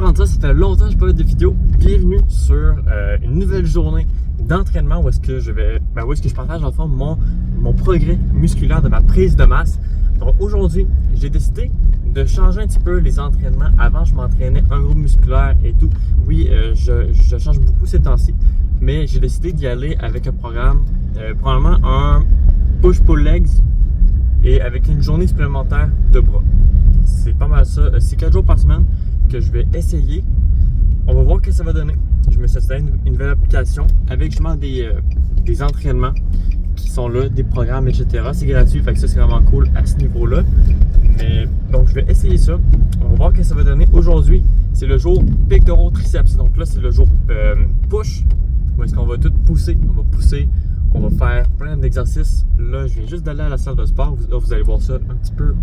prendre ça, ça fait longtemps que je n'ai pas fait de vidéo. Bienvenue sur une nouvelle journée d'entraînement où est-ce que je partage en fond mon progrès musculaire de ma prise de masse. Donc aujourd'hui, j'ai décidé de changer un petit peu les entraînements. Avant, je m'entraînais un groupe musculaire et tout. Oui, je change beaucoup ces temps-ci, mais j'ai décidé d'y aller avec un programme, probablement un push-pull legs et avec une journée supplémentaire de bras. C'est pas mal ça. C'est 4 jours par semaine que je vais essayer. On va voir ce que ça va donner. Je me suis installé une nouvelle application avec justement des entraînements qui sont là, des programmes, etc. C'est gratuit, fait que ça c'est vraiment cool à ce niveau-là. Mais donc je vais essayer ça. On va voir ce que ça va donner. Aujourd'hui, c'est le jour pectoraux triceps. Donc là, c'est le jour push. Où est-ce qu'on va tout pousser? On va pousser. On va faire plein d'exercices. Là, je viens juste d'aller à la salle de sport. Vous allez voir ça un petit peu.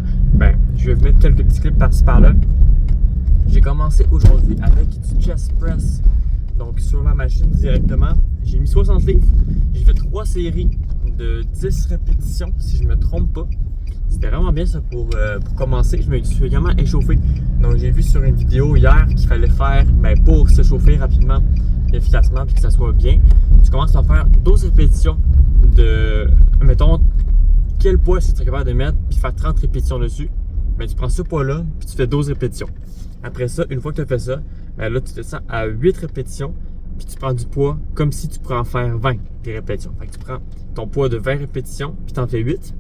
Je vais vous mettre quelques petits clips par-ci par-là. J'ai commencé aujourd'hui avec du chest press. Donc, sur la machine directement. J'ai mis 60 livres. J'ai fait 3 séries de 10 répétitions, si je ne me trompe pas. C'était vraiment bien ça pour commencer. Je me suis également échauffé. Donc, j'ai vu sur une vidéo hier qu'il fallait faire pour se chauffer rapidement, efficacement, puis que ça soit bien. Tu commences à faire 12 répétitions de, mettons, quel poids tu es capable de mettre, puis faire 30 répétitions dessus. Tu prends ce poids-là, puis tu fais 12 répétitions. Après ça, une fois que tu as fait ça, là, tu descends à 8 répétitions, puis tu prends du poids comme si tu pourrais en faire 20 des répétitions. Fait que tu prends ton poids de 20 répétitions, puis tu en fais 8.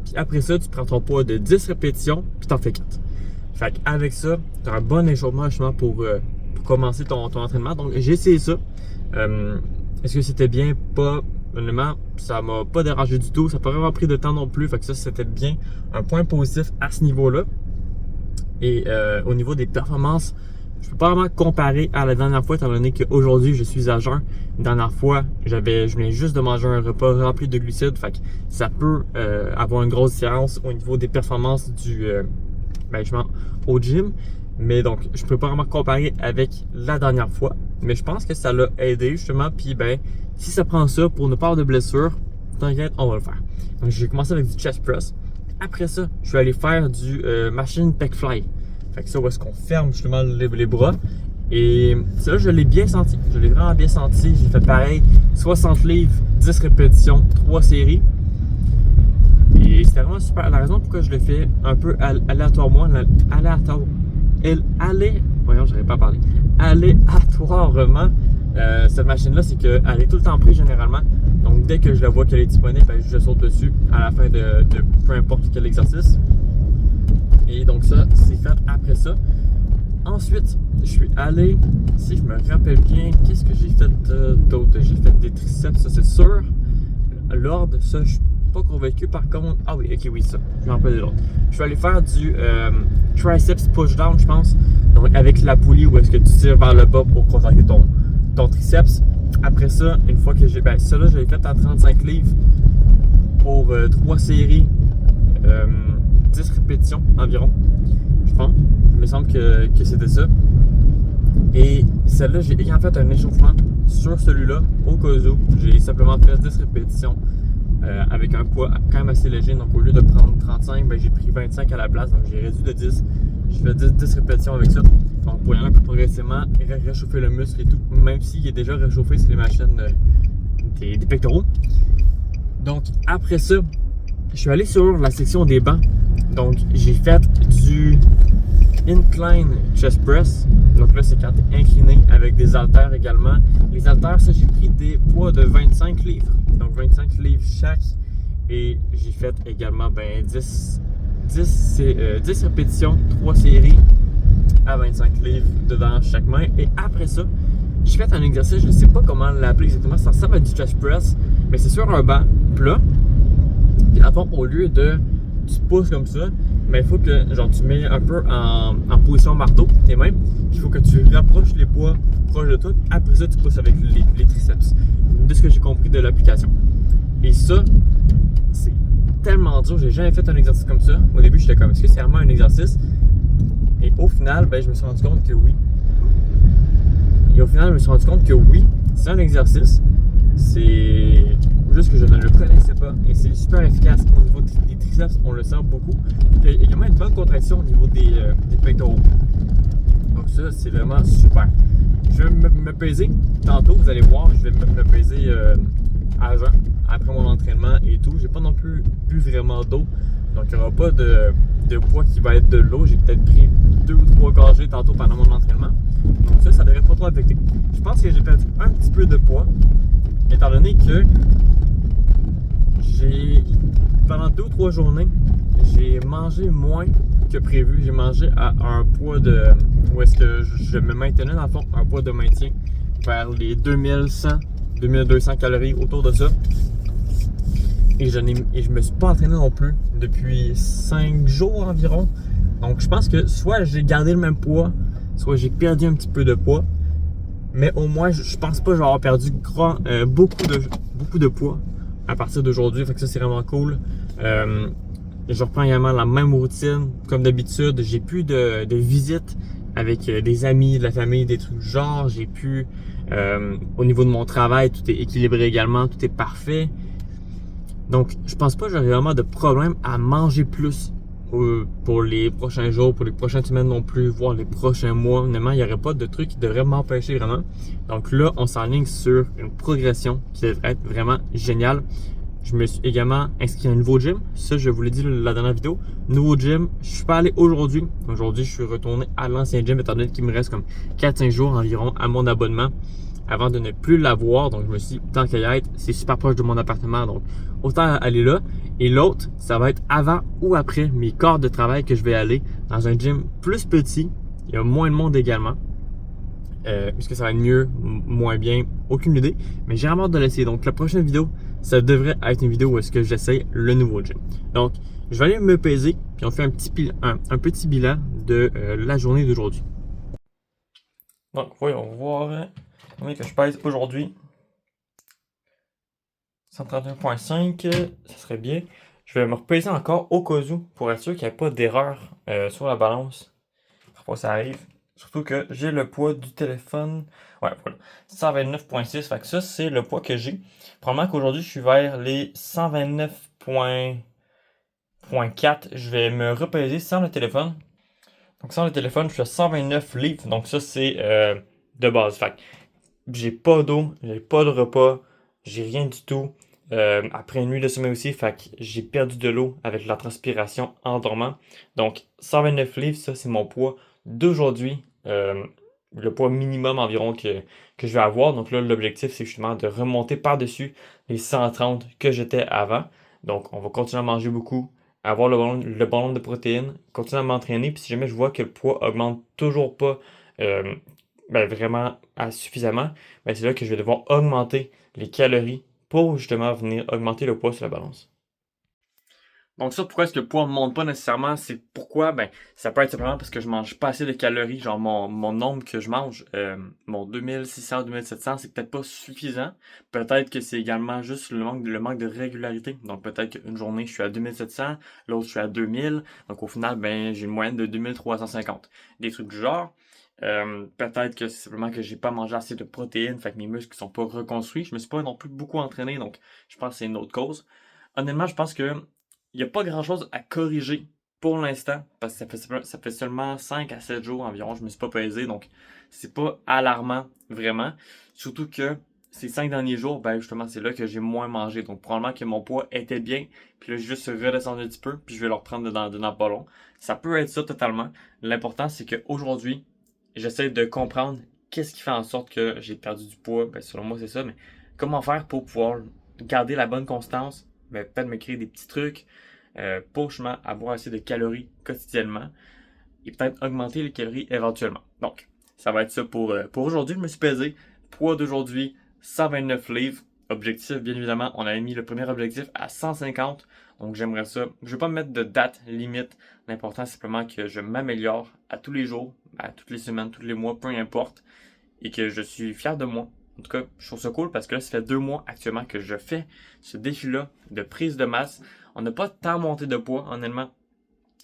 Puis après ça, tu prends ton poids de 10 répétitions, puis tu en fais 4. Fait qu'avec ça, tu as un bon échauffement justement pour commencer ton entraînement. Donc, j'ai essayé ça. Est-ce que c'était bien? Pas. Honnêtement, ça m'a pas dérangé du tout. Ça n'a pas vraiment pris de temps non plus. Fait que ça, c'était bien un point positif à ce niveau-là. Et au niveau des performances, je peux pas vraiment comparer à la dernière fois, étant donné qu'aujourd'hui, je suis à jeun. La dernière fois, je viens juste de manger un repas rempli de glucides. Fait que ça peut avoir une grosse différence au niveau des performances au gym. Mais donc, je peux pas vraiment comparer avec la dernière fois. Mais je pense que ça l'a aidé justement. Puis si ça prend ça pour ne pas avoir de blessure, t'inquiète, on va le faire. Donc, j'ai commencé avec du chest press. Après ça, je vais aller faire du machine pec fly. Fait que ça, où est-ce qu'on ferme justement les bras. Et ça, je l'ai bien senti. Je l'ai vraiment bien senti. J'ai fait pareil, 60 livres, 10 répétitions, 3 séries. Et c'était vraiment super. La raison pourquoi je le fais un peu aléatoirement, aléatoirement, cette machine-là, c'est qu'elle est tout le temps prise généralement. Donc, dès que je la vois qu'elle est disponible, je saute dessus à la fin de peu importe quel exercice. Et donc, ça, c'est fait après ça. Ensuite, je suis allé, si je me rappelle bien, qu'est-ce que j'ai fait d'autre? J'ai fait des triceps, ça c'est sûr. L'ordre, ça, je suis pas convaincu par contre. Ah oui, ok, oui, ça, je me rappelle de l'autre. Je vais aller faire du triceps push-down, je pense. Donc, avec la poulie où est-ce que tu tires vers le bas pour contracter ton triceps. Après ça, une fois que j'ai. Ça là, je l'ai fait à 35 livres pour 3 séries, 10 répétitions environ, je pense. Il me semble que c'était ça. Et celle-là, j'ai également fait un échauffement sur celui-là au cas où. J'ai simplement fait 10 répétitions avec un poids quand même assez léger. Donc, au lieu de prendre 35, j'ai pris 25 à la place. Donc, j'ai réduit de 10. J'ai fait 10 répétitions avec ça. Donc, pour y aller un peu progressivement, réchauffer le muscle et tout. Même s'il est déjà réchauffé sur les machines des pectoraux. Donc, après ça, je suis allé sur la section des bancs. Donc, j'ai fait du incline chest press. Donc là, c'est quand tu es incliné avec des haltères également. Les haltères, ça, j'ai pris des poids de 25 livres. Donc, 25 livres chaque. Et j'ai fait également 10 répétitions, 3 séries à 25 livres dedans chaque main. Et après ça, j'ai fait un exercice, je ne sais pas comment l'appeler exactement. Ça ressemble à du chest press, mais c'est sur un banc plat. Puis à fond, au lieu de tu pousses comme ça, il faut que tu mets un peu en position marteau tes mains. Il faut que tu rapproches les poids proches de toi. Après ça, tu pousses avec les triceps. De ce que j'ai compris de l'application. Et ça, c'est tellement dur. J'ai jamais fait un exercice comme ça. Au début, j'étais comme, est-ce que c'est vraiment un exercice? Et au final, je me suis rendu compte que oui. C'est un exercice. C'est juste que je ne le connaissais pas et c'est super efficace au niveau des triceps, on le sent beaucoup. Il y a également une bonne contraction au niveau des pectoraux. Donc ça, c'est vraiment super. Je vais me peser tantôt, vous allez voir, je vais me peser à jeun après mon entraînement et tout. J'ai pas non plus bu vraiment d'eau, donc il n'y aura pas de poids qui va être de l'eau. J'ai peut-être pris 2 ou 3 gorgées tantôt pendant mon entraînement. Donc ça devrait pas trop affecter. Je pense que j'ai perdu un petit peu de poids, étant donné que pendant 2 ou 3 journées, j'ai mangé moins que prévu. J'ai mangé à un poids où est-ce que je me maintenais dans le fond, un poids de maintien vers les 2100, 2200 calories, autour de ça. Et je me suis pas entraîné non plus depuis 5 jours environ. Donc je pense que soit j'ai gardé le même poids, soit j'ai perdu un petit peu de poids. Mais au moins, je pense pas que je vais avoir perdu beaucoup de poids à partir d'aujourd'hui. Fait que ça, c'est vraiment cool. Je reprends également la même routine comme d'habitude. J'ai plus de visites avec des amis, de la famille, des trucs du genre. J'ai plus au niveau de mon travail, tout est équilibré également, tout est parfait. Donc, je pense pas que j'aurai vraiment de problème à manger plus pour les prochains jours, pour les prochaines semaines non plus, voire les prochains mois. Honnêtement, il n'y aurait pas de truc qui devrait m'empêcher vraiment. Donc là, on s'enligne sur une progression qui devrait être vraiment géniale. Je me suis également inscrit à un nouveau gym. Ça, je vous l'ai dit la dernière vidéo. Nouveau gym. Je suis pas allé aujourd'hui. Aujourd'hui, je suis retourné à l'ancien gym, étant donné qu'il me reste comme 4-5 jours environ à mon abonnement avant de ne plus l'avoir. Donc, je me suis dit, tant qu'à y être, c'est super proche de mon appartement. Donc, autant aller là. Et l'autre, ça va être avant ou après mes corps de travail que je vais aller dans un gym plus petit. Il y a moins de monde également. Est-ce que ça va être mieux, moins bien, aucune idée. Mais j'ai vraiment hâte de l'essayer. Donc la prochaine vidéo, ça devrait être une vidéo où est-ce que j'essaye le nouveau gym. Donc je vais aller me peser, puis on fait un petit bilan de la journée d'aujourd'hui. Donc voyons voir combien que je pèse aujourd'hui. 131,5, ça serait bien. Je vais me repeser encore au cas où pour être sûr qu'il n'y ait pas d'erreur sur la balance. Parfois ça arrive. Surtout que j'ai le poids du téléphone. Ouais, voilà. 129,6. Fait que ça, c'est le poids que j'ai. Probablement qu'aujourd'hui, je suis vers les 129,4. Je vais me repaiser sans le téléphone. Donc, sans le téléphone, je suis à 129 livres. Donc, ça, c'est de base. Fait que j'ai pas d'eau, j'ai pas de repas, j'ai rien du tout. Après une nuit de sommeil aussi, fait que j'ai perdu de l'eau avec la transpiration en dormant. Donc, 129 livres, ça, c'est mon poids d'aujourd'hui. Le poids minimum environ que je vais avoir. Donc là, l'objectif, c'est justement de remonter par-dessus les 130 que j'étais avant. Donc, on va continuer à manger beaucoup, avoir le bon nombre de protéines, continuer à m'entraîner. Puis si jamais je vois que le poids augmente toujours pas vraiment suffisamment, c'est là que je vais devoir augmenter les calories pour justement venir augmenter le poids sur la balance. Donc ça, pourquoi est-ce que le poids ne monte pas nécessairement? C'est pourquoi? Ça peut être simplement parce que je mange pas assez de calories. Genre mon nombre que je mange, mon 2600, 2700, c'est peut-être pas suffisant. Peut-être que c'est également juste le manque de régularité. Donc peut-être qu'une journée, je suis à 2700, l'autre, je suis à 2000. Donc au final, j'ai une moyenne de 2350. Des trucs du genre. Peut-être que c'est simplement que j'ai pas mangé assez de protéines, fait que mes muscles sont pas reconstruits. Je me suis pas non plus beaucoup entraîné, donc je pense que c'est une autre cause. Honnêtement, je pense que il n'y a pas grand chose à corriger pour l'instant, parce que ça fait seulement 5 à 7 jours environ, je me suis pas pesé, donc c'est pas alarmant vraiment. Surtout que ces 5 derniers jours, justement, c'est là que j'ai moins mangé. Donc probablement que mon poids était bien, puis là, j'ai juste redescendu un petit peu, puis je vais le reprendre dedans pas long. Ça peut être ça totalement. L'important, c'est qu'aujourd'hui, j'essaie de comprendre qu'est-ce qui fait en sorte que j'ai perdu du poids. Selon moi, c'est ça, mais comment faire pour pouvoir garder la bonne constance, peut-être me créer des petits trucs pour justement avoir assez de calories quotidiennement et peut-être augmenter les calories éventuellement. Donc, ça va être ça pour aujourd'hui. Je me suis pesé. Poids d'aujourd'hui, 129 livres. Objectif, bien évidemment, on avait mis le premier objectif à 150. Donc, j'aimerais ça. Je ne vais pas me mettre de date limite. L'important, c'est simplement que je m'améliore à tous les jours, à toutes les semaines, tous les mois, peu importe. Et que je suis fier de moi. En tout cas, je trouve ça cool parce que là, ça fait 2 mois actuellement que je fais ce défi-là de prise de masse. On n'a pas tant monté de poids, honnêtement.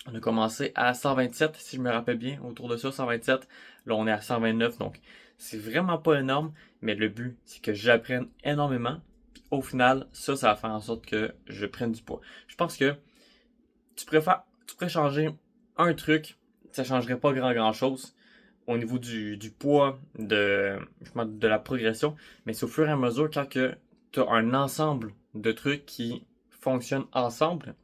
On a commencé à 127, si je me rappelle bien, autour de ça, 127. Là, on est à 129, donc c'est vraiment pas énorme. Mais le but, c'est que j'apprenne énormément. Puis au final, ça va faire en sorte que je prenne du poids. Je pense que tu pourrais changer un truc, ça changerait pas grand chose. au niveau du poids, de la progression, mais c'est au fur et à mesure quand tu as un ensemble de trucs qui fonctionnent ensemble,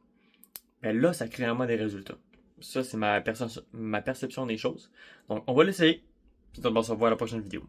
ben là, ça crée vraiment des résultats. Ça, c'est ma perception des choses. Donc, on va l'essayer, puis on va se revoir à la prochaine vidéo.